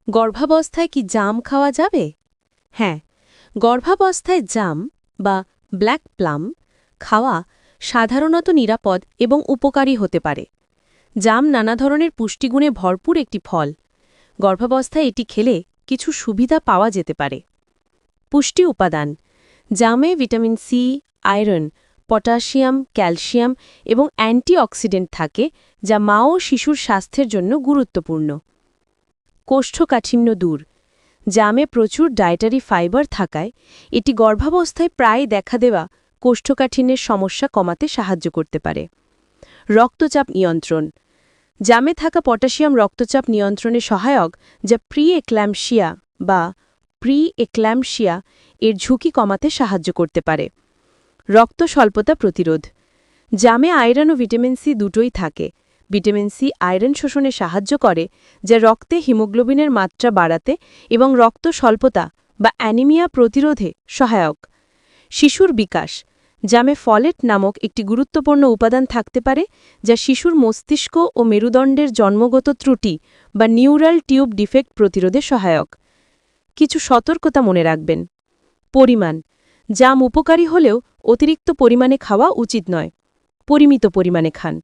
গর্ভাবস্থায় কি জাম খাওয়া যাবে? হ্যাঁ, গর্ভাবস্থায় জাম বা ব্ল্যাক প্লাম খাওয়া সাধারণত নিরাপদ এবং উপকারী হতে পারে। জাম নানা ধরনের পুষ্টিগুণে ভরপুর একটি ফল। গর্ভাবস্থায় এটি খেলে কিছু সুবিধা পাওয়া যেতে পারে। পুষ্টি উপাদান: জামে vitamin C, iron, potassium, calcium এবং অ্যান্টিঅক্সিডেন্ট থাকে, যা মা ও শিশুর স্বাস্থ্যের জন্য গুরুত্বপূর্ণ। কোষ্ঠকাঠিন্য দূর: জামে প্রচুর ডায়েটারি ফাইবার থাকায় এটি গর্ভাবস্থায় প্রায় দেখা দেওয়া কোষ্ঠকাঠিন্যের সমস্যা কমাতে সাহায্য করতে পারে। রক্তচাপ নিয়ন্ত্রণ: জামে থাকা পটাশিয়াম রক্তচাপ নিয়ন্ত্রণে সহায়ক, যা প্রি এক্ল্যাম্পসিয়া এর ঝুঁকি কমাতে সাহায্য করতে পারে। রক্ত স্বল্পতা প্রতিরোধ: জামে আয়রন ও ভিটামিন সি দুটোই থাকে। ভিটামিন সি আয়রন শোষণে সাহায্য করে, যা রক্তে হিমোগ্লোবিনের মাত্রা বাড়াতে এবং রক্ত স্বল্পতা বা অ্যানিমিয়া প্রতিরোধে সহায়ক। শিশুর বিকাশ: জামে ফলেট নামক একটি গুরুত্বপূর্ণ উপাদান থাকতে পারে, যা শিশুর মস্তিষ্ক ও মেরুদণ্ডের জন্মগত ত্রুটি বা নিউরাল টিউব ডিফেক্ট প্রতিরোধে সহায়ক। কিছু সতর্কতা মনে রাখবেন। পরিমাণ: জাম উপকারী হলেও অতিরিক্ত পরিমাণে খাওয়া উচিত নয়। পরিমিত পরিমাণে খান।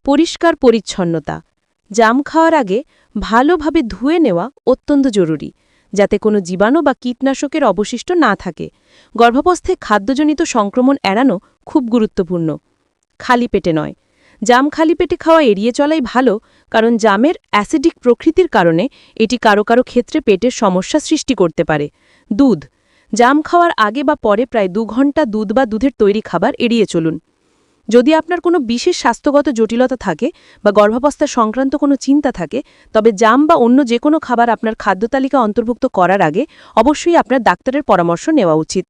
পরিষ্কার পরিচ্ছন্নতা: জাম খাওয়ার আগে ভালোভাবে ধুয়ে নেওয়া অত্যন্ত জরুরি, যাতে কোনো জীবাণু বা কীটনাশকের অবশিষ্ট না থাকে। গর্ভাবস্থায় খাদ্যজনিত সংক্রমণ এড়ানো খুব গুরুত্বপূর্ণ। খালি পেটে নয়: জাম খালি পেটে খাওয়া এড়িয়ে চলাই ভালো, কারণ জামের অ্যাসিডিক প্রকৃতির কারণে এটি কারো কারো ক্ষেত্রে পেটের সমস্যা সৃষ্টি করতে পারে। দুধ: জাম খাওয়ার আগে বা পরে প্রায় 2 ঘন্টা দুধ বা দুধের তৈরি খাবার এড়িয়ে চলুন। যদি আপনার কোনো বিশেষ স্বাস্থ্যগত জটিলতা থাকে বা গর্ভাবস্থা সংক্রান্ত কোনো চিন্তা থাকে, তবে জাম বা অন্য যে কোনো খাবার আপনার খাদ্যতালিকা অন্তর্ভুক্ত করার আগে অবশ্যই আপনার ডাক্তারের পরামর্শ নেওয়া উচিত।